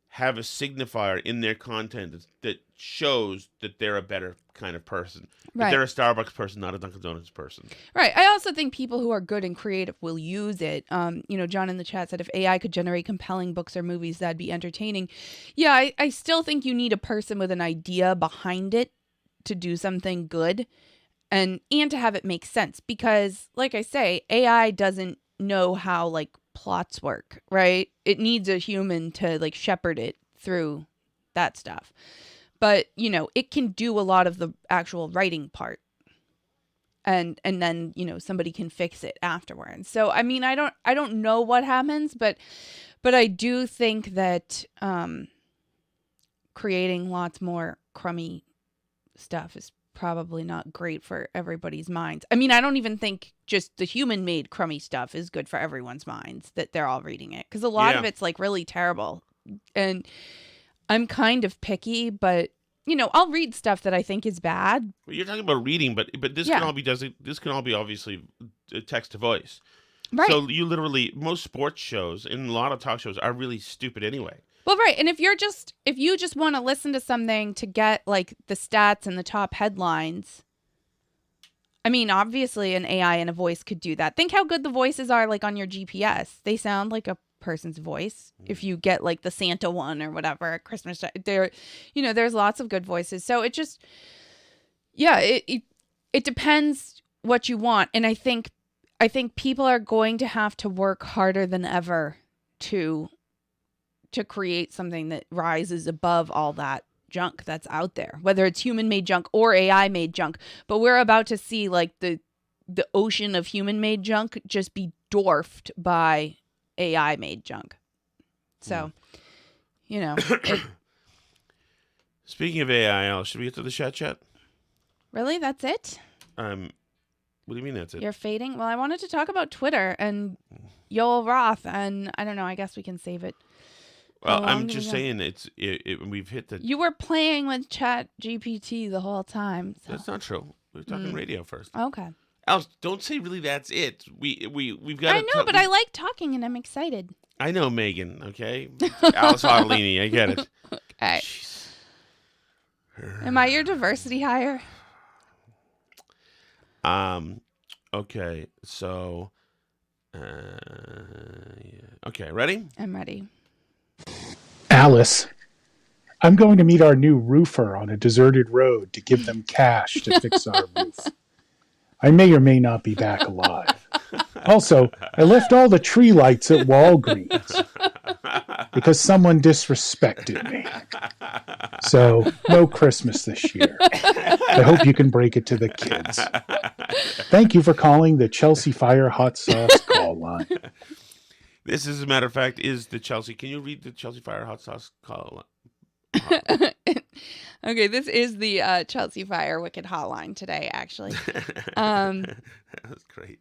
have a signifier in their content that shows that they're a better kind of person. Right. That they're a Starbucks person, not a Dunkin' Donuts person. Right. I also think people who are good and creative will use it. John in the chat said if AI could generate compelling books or movies, that'd be entertaining. Yeah, I still think you need a person with an idea behind it to do something good and to have it make sense. Because, like I say, AI doesn't know how, like, plots work, right? It needs a human to like shepherd it through that stuff. But, it can do a lot of the actual writing part. And then, somebody can fix it afterwards. So, I mean, I don't know what happens, but I do think that creating lots more crummy stuff is probably not great for everybody's minds. I mean, I don't even think just the human-made crummy stuff is good for everyone's minds that they're all reading it. Because a lot of it's like really terrible. And I'm kind of picky, but I'll read stuff that I think is bad. Well, you're talking about reading, but this can all be obviously text to voice. Right. So you literally, most sports shows and a lot of talk shows are really stupid anyway. Well, right. And if you just want to listen to something to get like the stats and the top headlines, I mean, obviously an AI and a voice could do that. Think how good the voices are like on your GPS. They sound like a person's voice. If you get like the Santa one or whatever at Christmas, there's lots of good voices. So it just, it depends what you want. And I think people are going to have to work harder than ever to create something that rises above all that junk that's out there, whether it's human-made junk or AI-made junk. But we're about to see like the ocean of human-made junk just be dwarfed by AI made junk. So, you know, Speaking of AI, Al, should we get to the chat? really, that's it? What do you mean that's it? You're fading? Well, I wanted to talk about Twitter and Yoel Roth, and I don't know. I guess we can save it. Well, How I'm long do just we go? saying we've hit the. You were playing with ChatGPT the whole time. So. That's not true. We're talking radio first. Okay. Al, don't say really that's it. We've got. I know, but I like talking and I'm excited. I know, Megan. Okay, Alice Ottolini. I get it. Okay. Jeez. Am I your diversity hire? Okay. So. Yeah. Okay. Ready? I'm ready. Alice, I'm going to meet our new roofer on a deserted road to give them cash to fix our roof. I may or may not be back alive. Also, I left all the tree lights at Walgreens because someone disrespected me. So, no Christmas this year. I hope you can break it to the kids. Thank you for calling the Chelsea Fire Hot Sauce call line. This, as a matter of fact, is the Chelsea. Can you read the Chelsea Fire Hot Sauce call? Okay, this is the Chelsea Fire Wicked Hotline today, actually. That was great.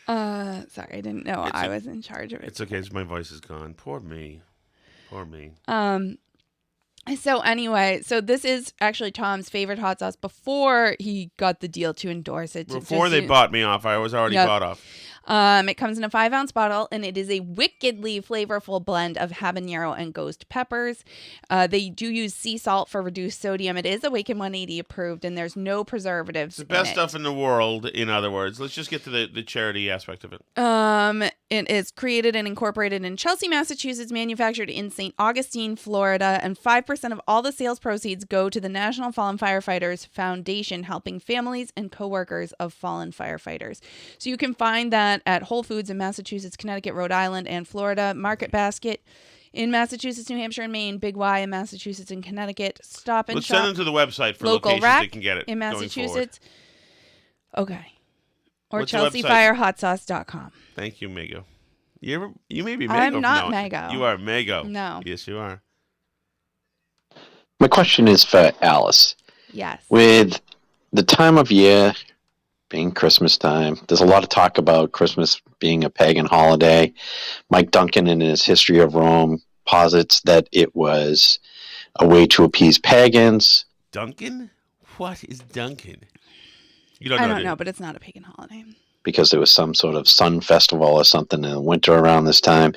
Sorry, I didn't know I was in charge of it. It's okay. My voice is gone. Poor me. So anyway, so this is actually Tom's favorite hot sauce before he got the deal to endorse it. Before they bought me off, I was already bought off. It comes in a 5-ounce bottle, and it is a wickedly flavorful blend of habanero and ghost peppers. They do use sea salt for reduced sodium. It is Awaken 180 approved, and there's no preservatives. It's the best stuff in the world, in other words. Let's just get to the charity aspect of it. It is created and incorporated in Chelsea, Massachusetts, manufactured in St. Augustine, Florida, and 5% of all the sales proceeds go to the National Fallen Firefighters Foundation, helping families and coworkers of fallen firefighters. So you can find that at Whole Foods in Massachusetts, Connecticut, Rhode Island, and Florida, Market Basket in Massachusetts, New Hampshire, and Maine, Big Y in Massachusetts and Connecticut, Stop and Let's Shop. send them to the website for Local locations Rack they can get it in going Massachusetts. Okay. Or What's the website? ChelseaFireHotSauce.com. Thank you, Mago. You may be Mago. I'm from not now on. Mago. You are Mago. No. Yes, you are. My question is for Alice. Yes. With the time of year being Christmas time, there's a lot of talk about Christmas being a pagan holiday. Mike Duncan, in his History of Rome, posits that it was a way to appease pagans. Duncan? What is Duncan? You don't know. I don't know, but it's not a pagan holiday. Because there was some sort of sun festival or something in the winter around this time.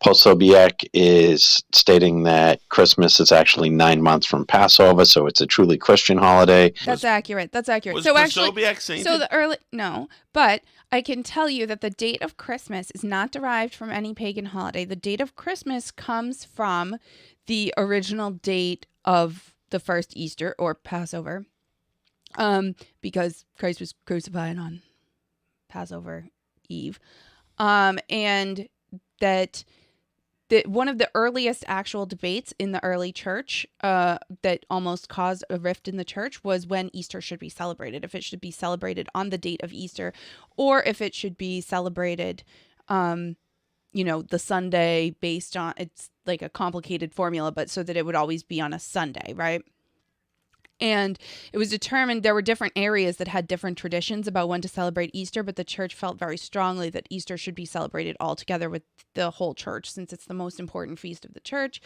Posobiec is stating that Christmas is actually 9 months from Passover, so it's a truly Christian holiday. That's accurate. That's accurate. Was So actually, Posobiec sainted? so the early but I can tell you that the date of Christmas is not derived from any pagan holiday. The date of Christmas comes from the original date of the first Easter or Passover, because Christ was crucified on Passover Eve, and that one of the earliest actual debates in the early church that almost caused a rift in the church was when Easter should be celebrated, if it should be celebrated on the date of Easter or if it should be celebrated, the Sunday based on, it's like a complicated formula, but so that it would always be on a Sunday, right? And it was determined there were different areas that had different traditions about when to celebrate Easter, but the church felt very strongly that Easter should be celebrated all together with the whole church since it's the most important feast of the church.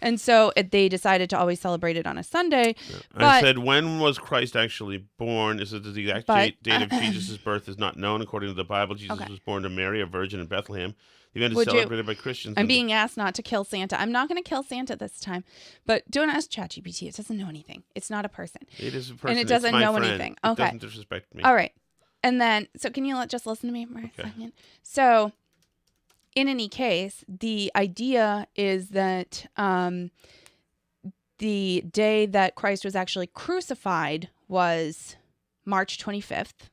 And so they decided to always celebrate it on a Sunday. Yeah. I said, when was Christ actually born? Is it the exact date of Jesus' birth is not known according to the Bible. Jesus was born to Mary, a virgin in Bethlehem. The event is celebrated by Christians. I'm being asked not to kill Santa. I'm not going to kill Santa this time. But don't ask ChatGPT. It doesn't know anything. It's not a person. It is a person. And it doesn't know friend. anything. It Okay. doesn't disrespect me. All right. And then, so can you just listen to me for a second? So, in any case, the idea is that the day that Christ was actually crucified was March 25th.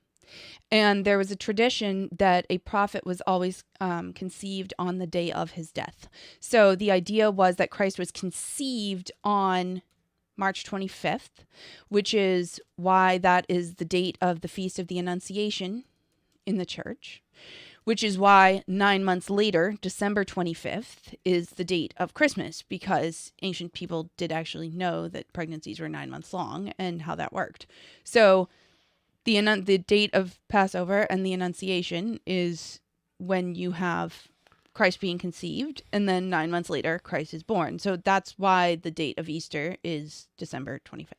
And there was a tradition that a prophet was always conceived on the day of his death. So the idea was that Christ was conceived on March 25th, which is why that is the date of the Feast of the Annunciation in the church, which is why 9 months later, December 25th, is the date of Christmas, because ancient people did actually know that pregnancies were 9 months long and how that worked. So the date of Passover and the Annunciation is when you have Christ being conceived, and then 9 months later, Christ is born. So that's why the date of Easter is December 25th.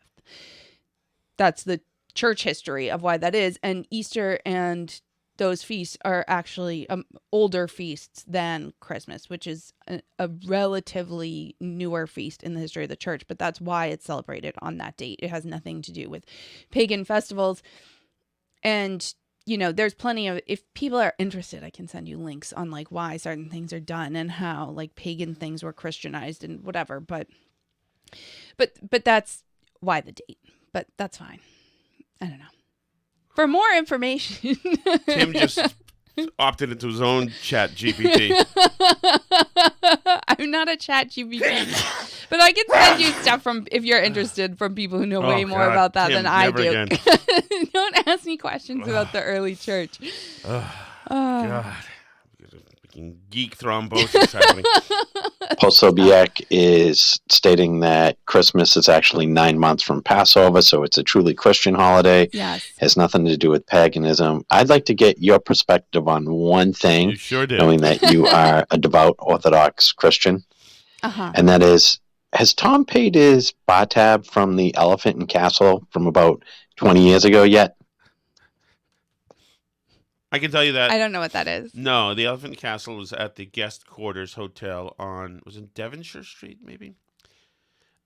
That's the church history of why that is. And Easter and those feasts are actually older feasts than Christmas, which is a relatively newer feast in the history of the church. But that's why it's celebrated on that date. It has nothing to do with pagan festivals. And, there's plenty of, if people are interested, I can send you links on like why certain things are done and how like pagan things were Christianized and whatever. But that's why the date. But that's fine. I don't know. For more information, Tim just opted into his own ChatGPT. I'm not a ChatGPT, but I can send you stuff from, if you're interested, from people who know way more God, about that Tim, than I never do. again. Don't ask me questions about the early church. God. Geek thrombosis happening. Posobiec is stating that Christmas is actually 9 months from Passover, so it's a truly Christian holiday. Yes. Has nothing to do with paganism. I'd like to get your perspective on one thing, You sure did. knowing that you are a devout Orthodox Christian, and that is, has Tom paid his bar tab from the Elephant and Castle from about 20 years ago yet? I can tell you that. I don't know what that is. No, the Elephant Castle was at the Guest Quarters Hotel on, was it Devonshire Street, maybe?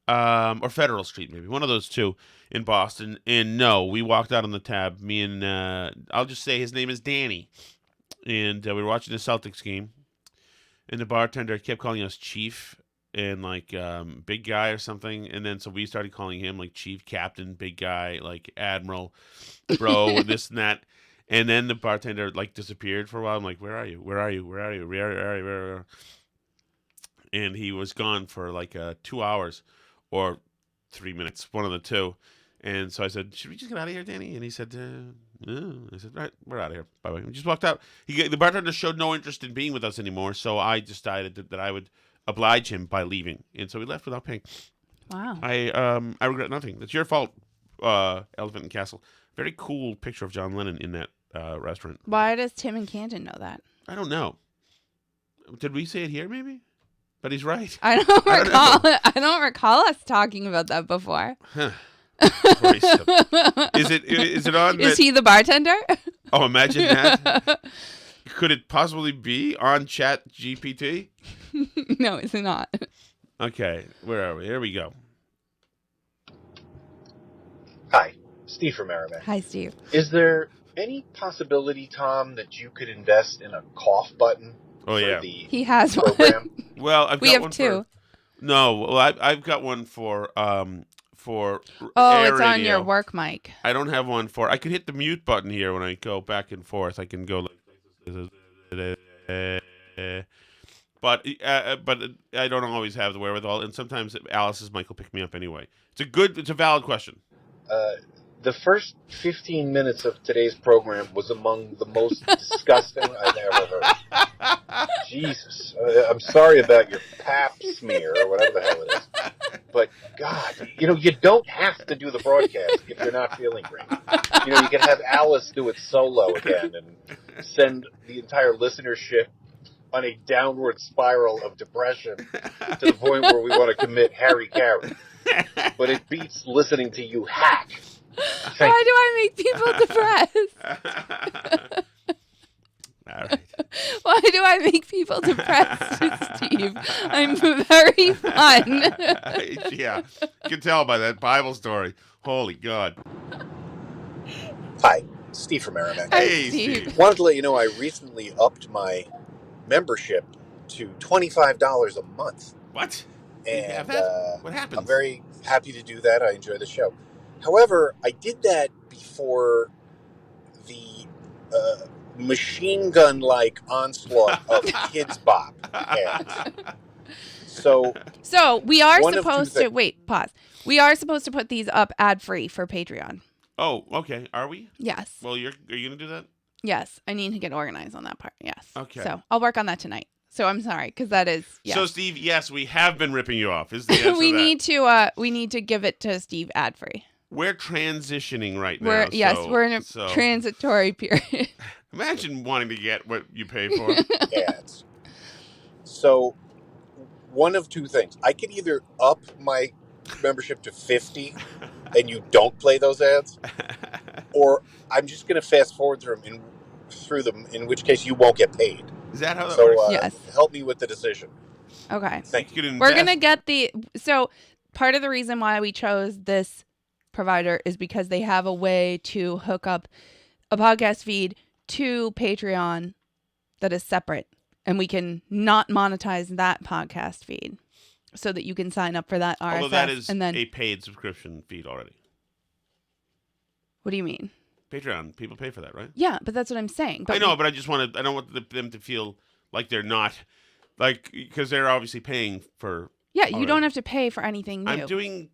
Or Federal Street, maybe. One of those two in Boston. And no, we walked out on the tab. Me and, I'll just say his name is Danny. And we were watching the Celtics game. And the bartender kept calling us Chief and like big guy or something. And then so we started calling him like Chief, Captain, big guy, like Admiral, bro, and this and that. And then the bartender like disappeared for a while. I'm like, where are you? Where are you? Where are you? Where are you? Where are you? And he was gone for like 2 hours or 3 minutes, one of the two. And so I said, should we just get out of here, Danny? And he said, no. I said, all right, we're out of here. Bye-bye. We just walked out. The bartender showed no interest in being with us anymore, so I decided that I would oblige him by leaving. And so we left without paying. Wow. I regret nothing. That's your fault, Elephant and Castle. Very cool picture of John Lennon in that restaurant. Why does Tim and Canton know that? I don't know. Did we say it here, maybe? But he's right. I don't recall us talking about that before. Huh. Is it on? Is he the bartender? Oh, imagine that. Could it possibly be on ChatGPT? No, it's not. Okay, where are we? Here we go. Hi, Steve from Merrimack. Hi, Steve. Is there any possibility, Tom, that you could invest in a cough button Oh, for yeah. the He has one. program? Well, I've We got have one two. No, well, I've got one for Oh, air it's on radio. your work mic. I don't have one for. I can hit the mute button here when I go back and forth. I can go like this. But I don't always have the wherewithal, and sometimes Alice's mic will pick me up anyway. It's a valid question. The first 15 minutes of today's program was among the most disgusting I've ever heard. Jesus. I'm sorry about your pap smear or whatever the hell it is. But, God, you don't have to do the broadcast if you're not feeling great. You can have Alice do it solo again and send the entire listenership on a downward spiral of depression to the point where we want to commit Harry Carey. But it beats listening to you hack. Why do I make people depressed? All right. Why do I make people depressed, Steve? I'm very fun. Yeah, you can tell by that Bible story. Holy God. Hi, Steve from Merrimack. Hey, Steve. Steve. Wanted to let you know I recently upped my membership to $25 a month. What? You And have that? What happens? I'm very happy to do that. I enjoy the show. However, I did that before the machine gun-like onslaught of Kids Bop ads. So we are One of supposed two to wait. Pause. We are supposed to put these up ad-free for Patreon. Oh, okay. Are we? Yes. Well, are you gonna do that? Yes, I need to get organized on that part. Yes. Okay. So I'll work on that tonight. So I'm sorry, because that is yes. So Steve, yes, we have been ripping you off. Is the answer we to that. need to give it to Steve ad free. We're transitioning right now. We're in a transitory period. Imagine wanting to get what you pay for. Ads. So, one of two things. I can either up my membership to 50 and you don't play those ads, or I'm just going to fast forward through them, in which case you won't get paid. Is that how that So, works? Yes. help me with the decision. Okay. Thank you. We're going to get so part of the reason why we chose this provider is because they have a way to hook up a podcast feed to Patreon that is separate, and we can not monetize that podcast feed so that you can sign up for that RSS. Although that is and then, a paid subscription feed already. what do you mean? Patreon, people pay for that, right? Yeah, but that's what I'm saying. But I know, but I don't want them to feel like they're not, because they're obviously paying for. Yeah, you already. don't have to pay for anything new. I'm doing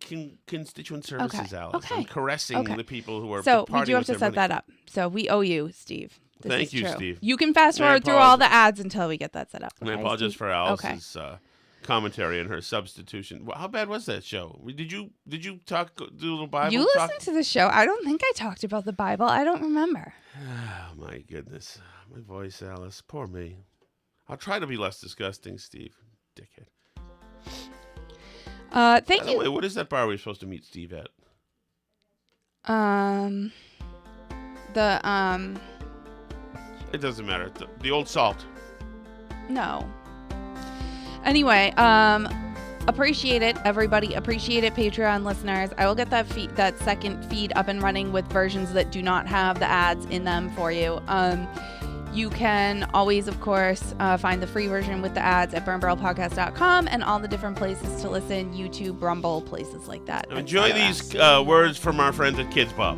constituent services, Alice. Okay. I'm caressing the people who are So we departing do have with to their set money. that up. So we owe you, Steve. This Thank is you, true. Steve. You can fast And I forward through all apologize. the ads until we get that set up. And I okay, apologize Steve? for Alice's commentary and her substitution. Well, how bad was that show? Did you do a little Bible You talk? listened to the show. I don't think I talked about the Bible. I don't remember. Oh, my goodness. My voice, Alice. Poor me. I'll try to be less disgusting, Steve. Dickhead. Thank By the you. way, what is that bar we're supposed to meet Steve at? It doesn't matter. The Old Salt. No. Anyway, appreciate it, everybody. Appreciate it, Patreon listeners. I will get that second feed up and running with versions that do not have the ads in them for you. You can always, of course, find the free version with the ads at burnbarrelpodcast.com and all the different places to listen, YouTube, Rumble, places like that. Enjoy these words from our friends at Kids Pop.